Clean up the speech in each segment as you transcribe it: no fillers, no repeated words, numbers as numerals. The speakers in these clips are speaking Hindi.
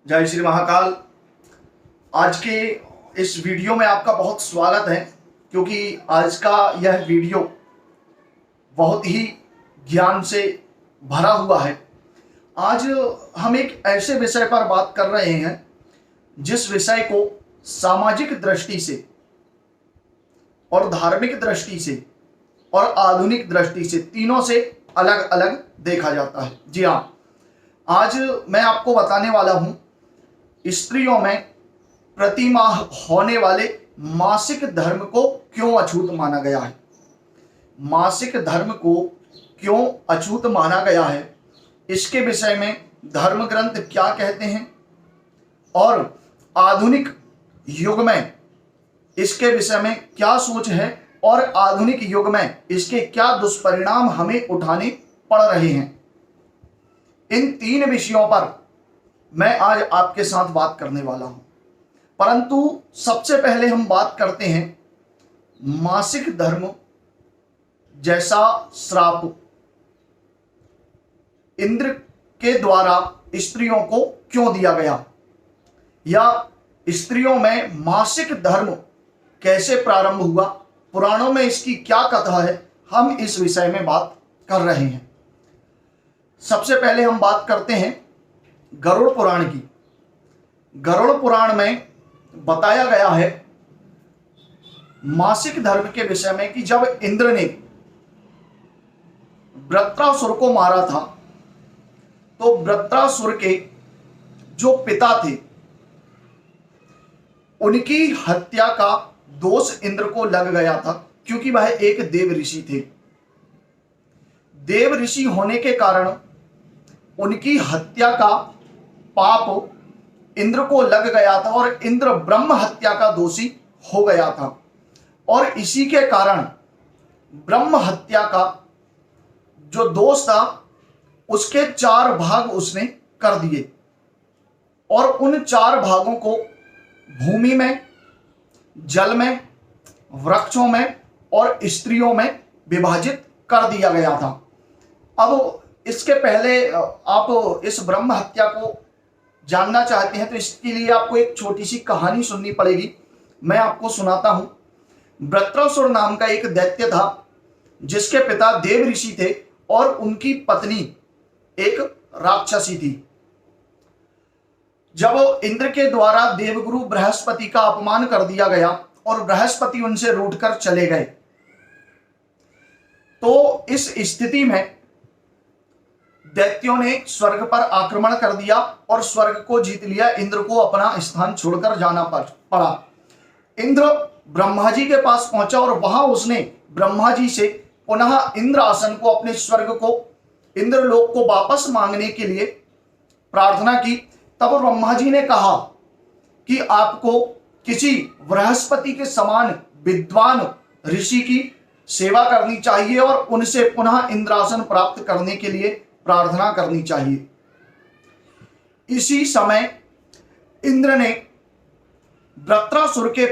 जय श्री महाकाल। आज के इस वीडियो में आपका बहुत स्वागत है, क्योंकि आज का यह वीडियो बहुत ही ज्ञान से भरा हुआ है। आज हम एक ऐसे विषय पर बात कर रहे हैं जिस विषय को सामाजिक दृष्टि से और धार्मिक दृष्टि से और आधुनिक दृष्टि से, तीनों से अलग अलग देखा जाता है। जी हाँ, आज मैं आपको बताने वाला हूं स्त्रियों में प्रतिमाह होने वाले मासिक धर्म को क्यों अछूत माना गया है। मासिक धर्म को क्यों अछूत माना गया है, इसके विषय में धर्म ग्रंथ क्या कहते हैं और आधुनिक युग में इसके विषय में क्या सोच है और आधुनिक युग में इसके क्या दुष्परिणाम हमें उठाने पड़ रहे हैं। इन तीन विषयों पर मैं आज आपके साथ बात करने वाला हूं। परंतु सबसे पहले हम बात करते हैं मासिक धर्म जैसा श्राप इंद्र के द्वारा स्त्रियों को क्यों दिया गया, या स्त्रियों में मासिक धर्म कैसे प्रारंभ हुआ, पुराणों में इसकी क्या कथा है, हम इस विषय में बात कर रहे हैं। सबसे पहले हम बात करते हैं गरुड़ पुराण की। गरुड़ पुराण में बताया गया है मासिक धर्म के विषय में कि जब इंद्र ने वृत्रासुर को मारा था तो वृत्रासुर के जो पिता थे उनकी हत्या का दोष इंद्र को लग गया था, क्योंकि वह एक देव ऋषि थे। देव ऋषि होने के कारण उनकी हत्या का पाप इंद्र को लग गया था और इंद्र ब्रह्म हत्या का दोषी हो गया था। और इसी के कारण ब्रह्म हत्या का जो दोष था उसके 4 भाग उसने कर दिए और उन 4 भागों को भूमि में, जल में, वृक्षों में और स्त्रियों में विभाजित कर दिया गया था। अब इसके पहले आप इस ब्रह्म हत्या को जानना चाहते हैं तो इसके लिए आपको एक छोटी सी कहानी सुननी पड़ेगी। मैं आपको सुनाता हूं। वृत्रासुर नाम का एक दैत्य था जिसके पिता देव ऋषि थे और उनकी पत्नी एक राक्षसी थी। जब इंद्र के द्वारा देवगुरु बृहस्पति का अपमान कर दिया गया और बृहस्पति उनसे रूठकर चले गए, तो इस स्थिति में दैत्यों ने स्वर्ग पर आक्रमण कर दिया और स्वर्ग को जीत लिया। इंद्र को अपना स्थान छोड़कर जाना पड़ा। इंद्र ब्रह्मा जी के पास पहुंचा और वहां उसने ब्रह्मा जी से पुनः इंद्र आसन को, अपने स्वर्ग को, इंद्रलोक को वापस मांगने के लिए प्रार्थना की। तब ब्रह्मा जी ने कहा कि आपको किसी बृहस्पति के समान विद्वान ऋषि की सेवा करनी चाहिए और उनसे पुनः इंद्रासन प्राप्त करने के लिए प्रार्थना करनी चाहिए। इसी समय इंद्र ने वृत्रासुर के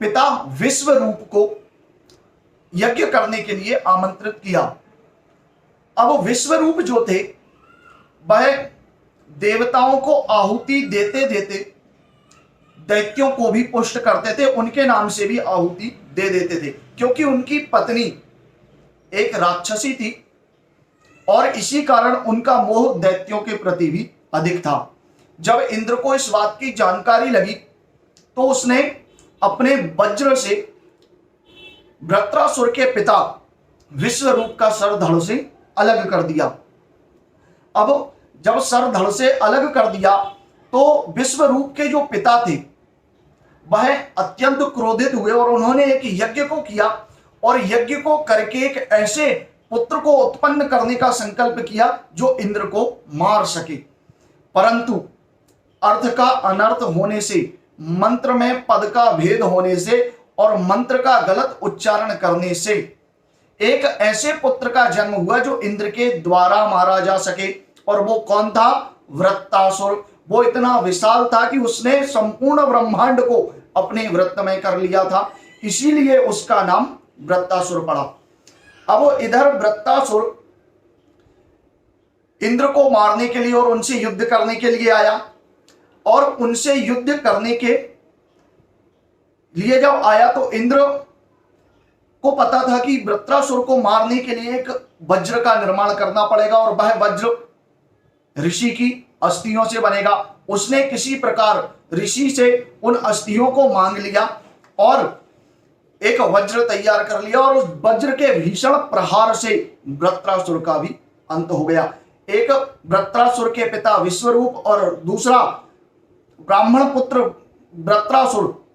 पिता विश्वरूप को यज्ञ करने के लिए आमंत्रित किया। अब विश्वरूप जो थे वह देवताओं को आहुति देते देते दैत्यों को भी पुष्ट करते थे, उनके नाम से भी आहुति दे देते थे, क्योंकि उनकी पत्नी एक राक्षसी थी और इसी कारण उनका मोह दैत्यों के प्रति भी अधिक था। जब इंद्र को इस बात की जानकारी लगी तो उसने अपने वज्र से वृत्रासुर के पिता विश्वरूप का सर धड़ से अलग कर दिया। अब जब सर धड़ से अलग कर दिया तो विश्वरूप के जो पिता थे वह अत्यंत क्रोधित हुए और उन्होंने एक यज्ञ को किया और यज्ञ को करके एक ऐसे पुत्र को उत्पन्न करने का संकल्प किया जो इंद्र को मार सके। परंतु अर्थ का अनर्थ होने से, मंत्र में पद का भेद होने से और मंत्र का गलत उच्चारण करने से एक ऐसे पुत्र का जन्म हुआ जो इंद्र के द्वारा मारा जा सके। और वो कौन था? वृत्रासुर। वो इतना विशाल था कि उसने संपूर्ण ब्रह्मांड को अपने वृत्त में कर लिया था, इसीलिए उसका नाम वृत्रासुर पड़ा। अब इधर वृत्रासुर इंद्र को मारने के लिए और उनसे युद्ध करने के लिए आया। और उनसे युद्ध करने के लिए जब आया तो इंद्र को पता था कि वृत्रासुर को मारने के लिए एक वज्र का निर्माण करना पड़ेगा और वह वज्र ऋषि की अस्थियों से बनेगा। उसने किसी प्रकार ऋषि से उन अस्थियों को मांग लिया और एक वज्र तैयार कर लिया और उस वज्र के भीषण प्रहार से वृत्रासुर का भी अंत हो गया। एक वृत्रासुर के पिता विश्वरूप और दूसरा ब्राह्मण पुत्र वृत्रासुर,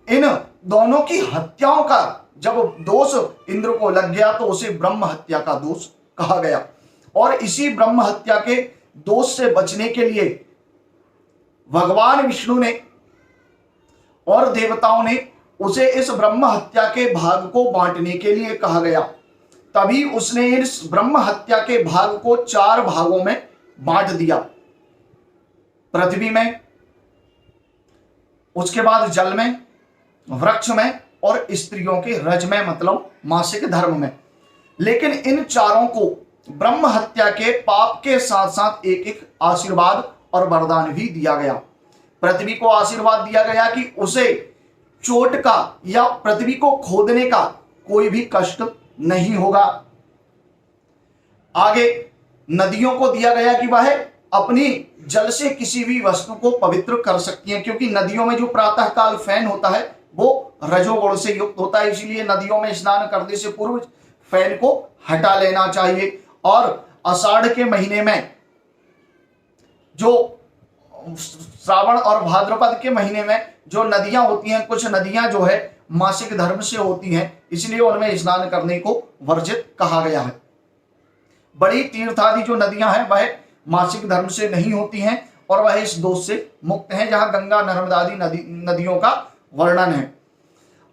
इन दोनों की हत्याओं का जब दोष इंद्र को लग गया तो उसे ब्रह्म हत्या का दोष कहा गया। और इसी ब्रह्म हत्या के दोष से बचने के लिए भगवान विष्णु ने और देवताओं ने उसे इस ब्रह्म हत्या के भाग को बांटने के लिए कहा गया। तभी उसने इस ब्रह्म हत्या के भाग को 4 भागों में बांट दिया, पृथ्वी में, उसके बाद जल में, वृक्ष में और स्त्रियों के रज में, मतलब मासिक धर्म में। लेकिन इन चारों को ब्रह्म हत्या के पाप के साथ साथ एक एक आशीर्वाद और वरदान भी दिया गया। पृथ्वी को आशीर्वाद दिया गया कि उसे चोट का या पृथ्वी को खोदने का कोई भी कष्ट नहीं होगा। आगे नदियों को दिया गया कि वह अपनी जल से किसी भी वस्तु को पवित्र कर सकती हैं, क्योंकि नदियों में जो प्रातः काल फैन होता है वो रजोगुण से युक्त होता है, इसलिए नदियों में स्नान करने से पूर्व फैन को हटा लेना चाहिए। और आषाढ़ के महीने में, जो श्रावण और भाद्रपद के महीने में जो नदियां होती हैं, कुछ नदियां जो है मासिक धर्म से होती हैं, इसलिए उनमें स्नान करने को वर्जित कहा गया है। बड़ी तीर्थ आदि जो नदियां हैं वह मासिक धर्म से नहीं होती हैं और वह इस दोष से मुक्त हैं, जहां गंगा नर्मदा आदि नदियों का वर्णन है।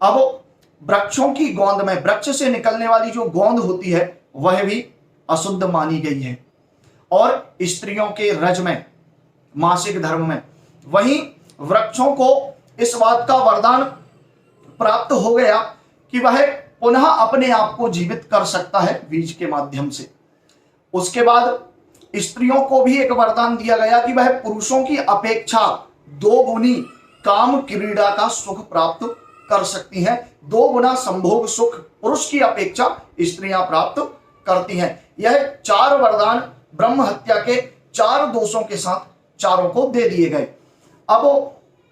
अब वृक्षों की गोंद में, वृक्ष से निकलने वाली जो गोंद होती है वह भी अशुद्ध मानी गई है। और स्त्रियों के रज में, मासिक धर्म में, वहीं वृक्षों को इस बात का वरदान प्राप्त हो गया कि वह पुनः अपने आप को जीवित कर सकता है बीज के माध्यम से। उसके बाद स्त्रियों को भी एक वरदान दिया गया कि वह पुरुषों की अपेक्षा 2 गुनी काम क्रीड़ा का सुख प्राप्त कर सकती हैं। 2 गुना संभोग सुख पुरुष की अपेक्षा स्त्रियां प्राप्त करती हैं। यह 4 वरदान ब्रह्म हत्या के 4 दोषों के साथ चारों को दे दिए गए। अब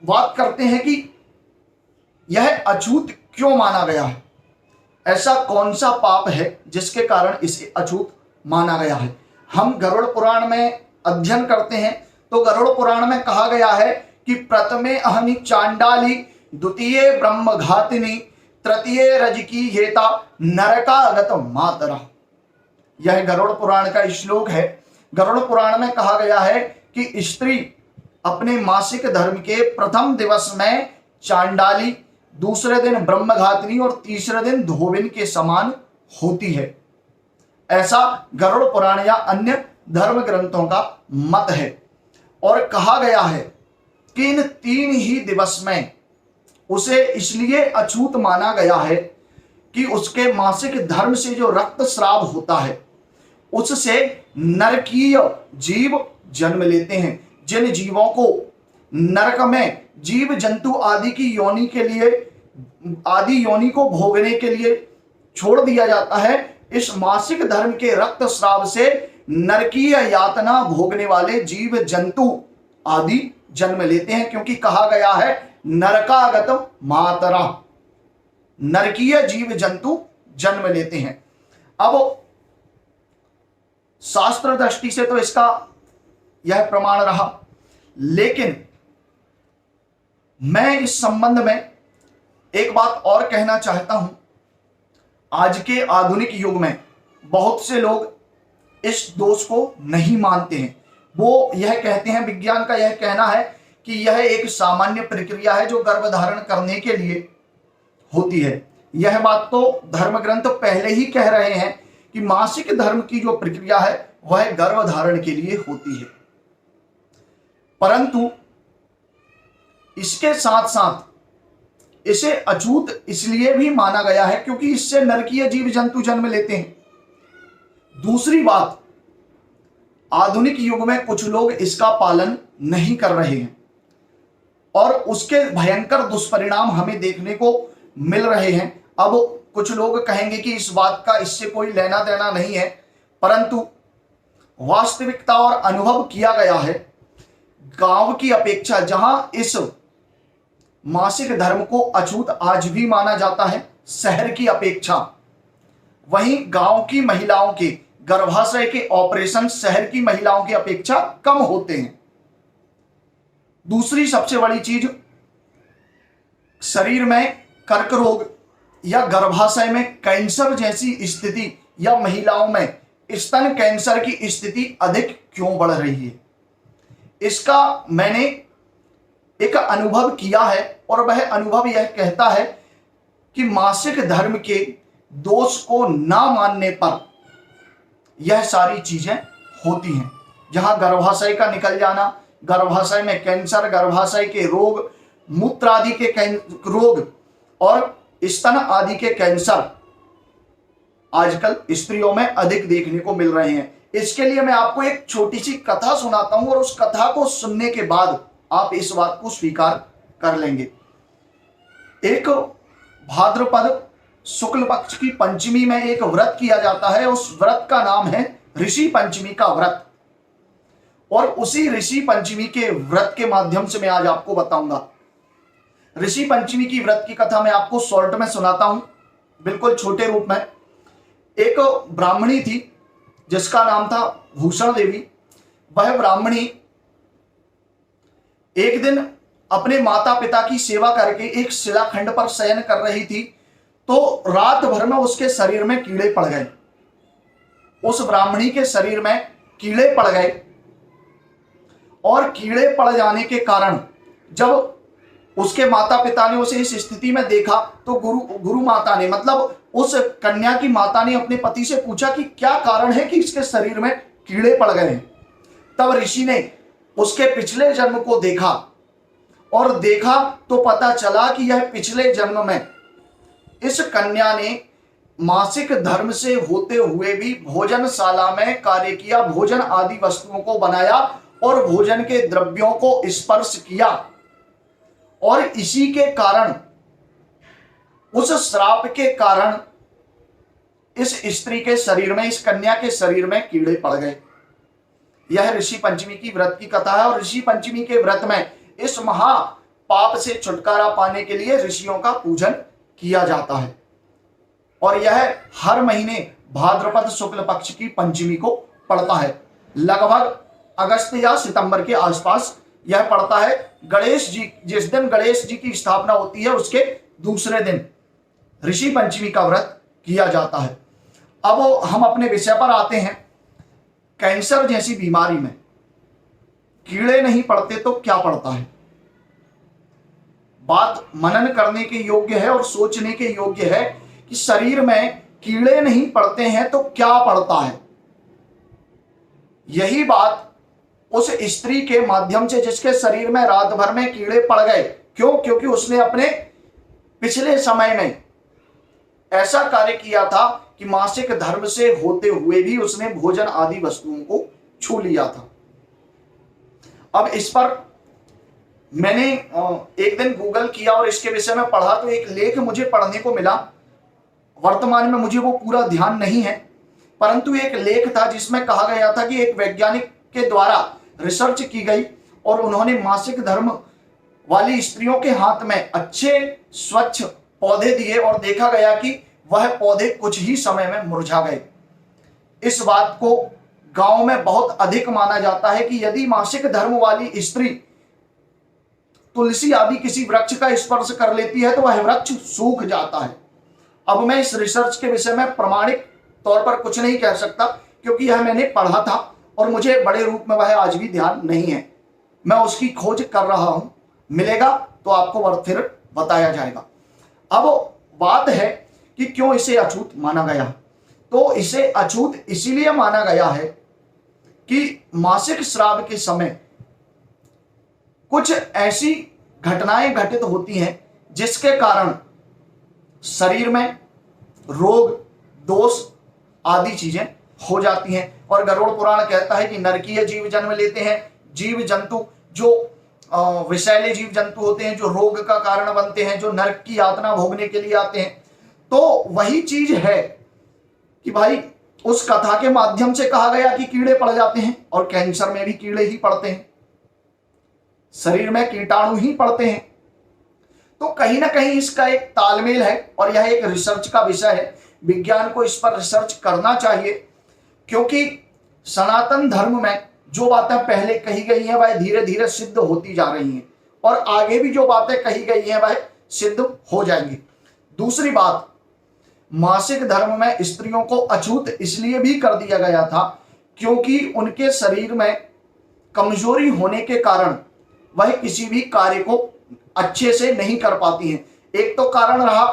बात करते हैं कि यह अछूत क्यों माना गया है, ऐसा कौन सा पाप है जिसके कारण इसे अछूत माना गया है। हम गरुड़ पुराण में अध्ययन करते हैं तो गरुड़ पुराण में कहा गया है कि प्रथमे अहनि चांडाली, द्वितीय ब्रह्म घातिनी, तृतीय रजकी हेता नरकागत मातरा। यह गरुड़ पुराण का श्लोक है। गरुड़ पुराण में कहा गया है कि स्त्री अपने मासिक धर्म के प्रथम दिवस में चांडाली, दूसरे दिन ब्रह्मघातिनी और तीसरे दिन धोबिन के समान होती है। ऐसा गरुड़ पुराण या अन्य धर्म ग्रंथों का मत है। और कहा गया है कि इन 3 ही दिवस में उसे इसलिए अछूत माना गया है कि उसके मासिक धर्म से जो रक्त स्राव होता है उससे नरकीय जीव जन्म लेते हैं। जिन जीवों को नरक में जीव जंतु आदि की योनि के लिए, आदि योनि को भोगने के लिए छोड़ दिया जाता है, इस मासिक धर्म के रक्त स्राव से नरकीय यातना भोगने वाले जीव जंतु आदि जन्म लेते हैं। क्योंकि कहा गया है नरकागत मातरा, नरकीय जीव जंतु जन्म लेते हैं। अब शास्त्र दृष्टि से तो इसका यह प्रमाण रहा, लेकिन मैं इस संबंध में एक बात और कहना चाहता हूं। आज के आधुनिक युग में बहुत से लोग इस दोष को नहीं मानते हैं। वो यह कहते हैं, विज्ञान का यह कहना है कि यह एक सामान्य प्रक्रिया है जो गर्भधारण करने के लिए होती है। यह बात तो धर्म ग्रंथ पहले ही कह रहे हैं कि मासिक धर्म की जो प्रक्रिया है वह गर्भधारण के लिए होती है। परंतु इसके साथ साथ इसे अछूत इसलिए भी माना गया है क्योंकि इससे नरकीय जीव जंतु जन्म लेते हैं। दूसरी बात, आधुनिक युग में कुछ लोग इसका पालन नहीं कर रहे हैं और उसके भयंकर दुष्परिणाम हमें देखने को मिल रहे हैं। अब कुछ लोग कहेंगे कि इस बात का इससे कोई लेना देना नहीं है, परंतु वास्तविकता और अनुभव किया गया है, गांव की अपेक्षा जहां इस मासिक धर्म को अछूत आज भी माना जाता है शहर की अपेक्षा, वहीं गांव की महिलाओं के गर्भाशय के ऑपरेशन शहर की महिलाओं की अपेक्षा कम होते हैं। दूसरी सबसे बड़ी चीज, शरीर में कर्क रोग या गर्भाशय में कैंसर जैसी स्थिति या महिलाओं में स्तन कैंसर की स्थिति अधिक क्यों बढ़ रही है? इसका मैंने एक अनुभव किया है और वह अनुभव यह कहता है कि मासिक धर्म के दोष को ना मानने पर यह सारी चीजें होती हैं। जहां गर्भाशय का निकल जाना, गर्भाशय में कैंसर, गर्भाशय के रोग, मूत्र आदि के रोग और स्तन आदि के कैंसर आजकल स्त्रियों में अधिक देखने को मिल रहे हैं। इसके लिए मैं आपको एक छोटी सी कथा सुनाता हूं और उस कथा को सुनने के बाद आप इस बात को स्वीकार कर लेंगे। एक भाद्रपद शुक्ल पक्ष की पंचमी में एक व्रत किया जाता है। उस व्रत का नाम है ऋषि पंचमी का व्रत, और उसी ऋषि पंचमी के व्रत के माध्यम से मैं आज आपको बताऊंगा। ऋषि पंचमी की व्रत की कथा मैं आपको शॉर्ट में सुनाता हूं, बिल्कुल छोटे रूप में। एक ब्राह्मणी थी जिसका नाम था भूषण देवी। वह ब्राह्मणी एक दिन अपने माता पिता की सेवा करके एक शिलाखंड पर शयन कर रही थी, तो रात भर में उसके शरीर में कीड़े पड़ गए। उस ब्राह्मणी के शरीर में कीड़े पड़ गए और कीड़े पड़ जाने के कारण जब उसके माता पिता ने उसे इस स्थिति में देखा तो गुरु माता ने, मतलब उस कन्या की माता ने अपने पति से पूछा कि क्या कारण है कि इसके शरीर में कीड़े पड़ गए हैं। तब ऋषि ने उसके पिछले जन्म को देखा और देखा तो पता चला कि यह पिछले जन्म में इस कन्या ने मासिक धर्म से होते हुए भी भोजनशाला में कार्य किया, भोजन आदि वस्तुओं को बनाया और भोजन के द्रव्यों को स्पर्श किया, और इसी के कारण, उस श्राप के कारण इस स्त्री के शरीर में, इस कन्या के शरीर में कीड़े पड़ गए। यह ऋषि पंचमी की व्रत की कथा है और ऋषि पंचमी के व्रत में इस महा पाप से छुटकारा पाने के लिए ऋषियों का पूजन किया जाता है, और यह हर महीने भाद्रपद शुक्ल पक्ष की पंचमी को पड़ता है। लगभग अगस्त या सितंबर के आसपास यह पड़ता है। गणेश जी, जिस दिन गणेश जी की स्थापना होती है उसके दूसरे दिन ऋषि पंचमी का व्रत किया जाता है। अब हम अपने विषय पर आते हैं। कैंसर जैसी बीमारी में कीड़े नहीं पड़ते तो क्या पड़ता है? बात मनन करने के योग्य है और सोचने के योग्य है कि शरीर में कीड़े नहीं पड़ते हैं तो क्या पड़ता है। यही बात उस स्त्री के माध्यम से, जिसके शरीर में रात भर में कीड़े पड़ गए, क्यों? क्योंकि उसने अपने पिछले समय में ऐसा कार्य किया था कि मासिक धर्म से होते हुए भी उसने भोजन आदि वस्तुओं को छू लिया था। अब इस पर मैंने एक दिन गूगल किया और इसके विषय में पढ़ा तो एक लेख मुझे पढ़ने को मिला। वर्तमान में मुझे वो पूरा ध्यान नहीं है, परंतु एक लेख था जिसमें कहा गया था कि एक वैज्ञानिक के द्वारा रिसर्च की गई और उन्होंने मासिक धर्म वाली स्त्रियों के हाथ में अच्छे स्वच्छ पौधे दिए और देखा गया कि वह पौधे कुछ ही समय में मुरझा गए। इस बात को गांव में बहुत अधिक माना जाता है कि यदि मासिक धर्म वाली स्त्री तुलसी आदि किसी वृक्ष का स्पर्श कर लेती है तो वह वृक्ष सूख जाता है। अब मैं इस रिसर्च के विषय में प्रमाणिक तौर पर कुछ नहीं कह सकता क्योंकि यह मैंने पढ़ा था और मुझे बड़े रूप में वह आज भी ध्यान नहीं है। मैं उसकी खोज कर रहा हूं, मिलेगा तो आपको फिर बताया जाएगा। अब बात है कि क्यों इसे अछूत माना गया। तो इसे अछूत इसीलिए माना गया है कि मासिक स्राव के समय कुछ ऐसी घटनाएं घटित होती हैं जिसके कारण शरीर में रोग, दोष आदि चीजें हो जाती हैं। और गरुड़ पुराण कहता है कि नरकीय जीव जन्म लेते हैं, जीव जंतु जो विषैले जीव जंतु होते हैं, जो रोग का कारण बनते हैं, जो नरक की यातना भोगने के लिए आते हैं। तो वही चीज है कि भाई उस कथा के माध्यम से कहा गया कि कीड़े पड़ जाते हैं, और कैंसर में भी कीड़े ही पड़ते हैं, शरीर में कीटाणु ही पड़ते हैं। तो कहीं ना कहीं इसका एक तालमेल है, और यह एक रिसर्च का विषय है। विज्ञान को इस पर रिसर्च करना चाहिए, क्योंकि सनातन धर्म में जो बातें पहले कही गई हैं वह धीरे धीरे सिद्ध होती जा रही हैं, और आगे भी जो बातें कही गई हैं वह सिद्ध हो जाएंगी। दूसरी बात, मासिक धर्म में स्त्रियों को अछूत इसलिए भी कर दिया गया था क्योंकि उनके शरीर में कमजोरी होने के कारण वह किसी भी कार्य को अच्छे से नहीं कर पाती हैं। एक तो कारण रहा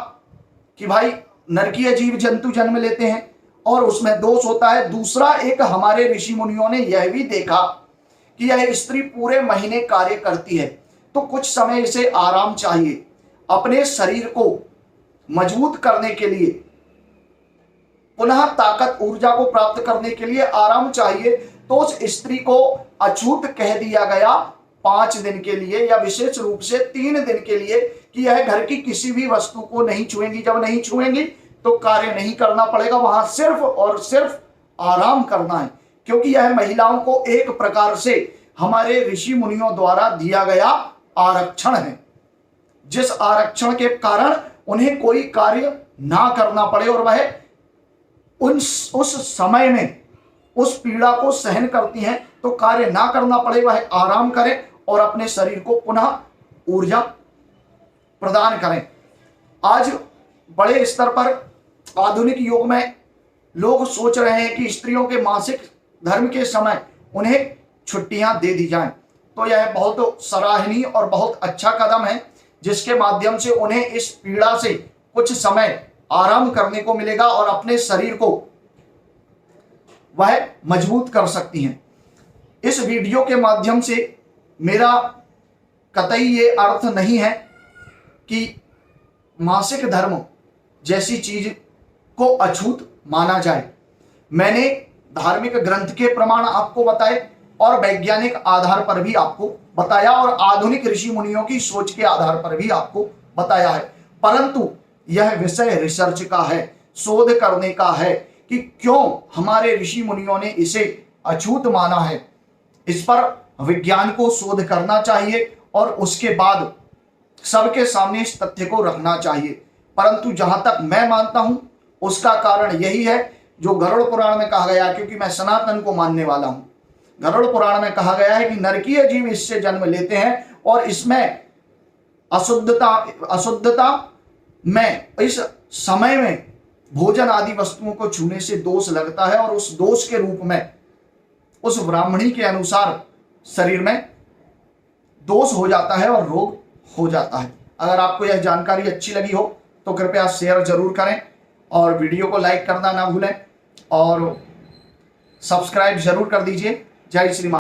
कि भाई नरकीय जीव जंतु जन्म लेते हैं और उसमें दोष होता है। दूसरा, एक हमारे ऋषि मुनियों ने यह भी देखा कि यह स्त्री पूरे महीने कार्य करती है, तो कुछ समय इसे आराम चाहिए। अपने शरीर को मजबूत करने के लिए, पुनः ताकत ऊर्जा को प्राप्त करने के लिए आराम चाहिए। तो उस स्त्री को अछूत कह दिया गया 5 दिन के लिए, या विशेष रूप से 3 दिन के लिए, कि यह घर की किसी भी वस्तु को नहीं छुएंगी। जब नहीं छुएंगी तो कार्य नहीं करना पड़ेगा, वहां सिर्फ और सिर्फ आराम करना है, क्योंकि यह महिलाओं को एक प्रकार से हमारे ऋषि मुनियों द्वारा दिया गया आरक्षण है, जिस आरक्षण के कारण उन्हें कोई कार्य ना करना पड़े, और वह उस समय में उस पीड़ा को सहन करती हैं, तो कार्य ना करना पड़े, वह आराम करें और अपने शरीर को पुनः ऊर्जा प्रदान करें। आज बड़े स्तर पर आधुनिक युग में लोग सोच रहे हैं कि स्त्रियों के मासिक धर्म के समय उन्हें छुट्टियां दे दी जाएं। तो यह बहुत सराहनीय और बहुत अच्छा कदम है, जिसके माध्यम से उन्हें इस पीड़ा से कुछ समय आराम करने को मिलेगा और अपने शरीर को वह मजबूत कर सकती हैं। इस वीडियो के माध्यम से मेरा कतई ये अर्थ नहीं है कि मासिक धर्म जैसी चीज को अछूत माना जाए। मैंने धार्मिक ग्रंथ के प्रमाण आपको बताए और वैज्ञानिक आधार पर भी आपको बताया, और आधुनिक ऋषि मुनियों की सोच के आधार पर भी आपको बताया है। परंतु यह विषय रिसर्च का है, शोध करने का है कि क्यों हमारे ऋषि मुनियों ने इसे अछूत माना है। इस पर विज्ञान को शोध करना चाहिए और उसके बाद सबके सामने इस तथ्य को रखना चाहिए। परंतु जहां तक मैं मानता हूं उसका कारण यही है जो गरुड़ पुराण में कहा गया, क्योंकि मैं सनातन को मानने वाला हूं। गरुड़ पुराण में कहा गया है कि नरकीय जीव इससे जन्म लेते हैं, और इसमें अशुद्धता में इस समय में भोजन आदि वस्तुओं को छूने से दोष लगता है, और उस दोष के रूप में उस ब्राह्मणी के अनुसार शरीर में दोष हो जाता है और रोग हो जाता है। अगर आपको यह जानकारी अच्छी लगी हो तो कृपया शेयर जरूर करें, और वीडियो को लाइक करना ना भूलें, और सब्सक्राइब जरूर कर दीजिए। जय श्री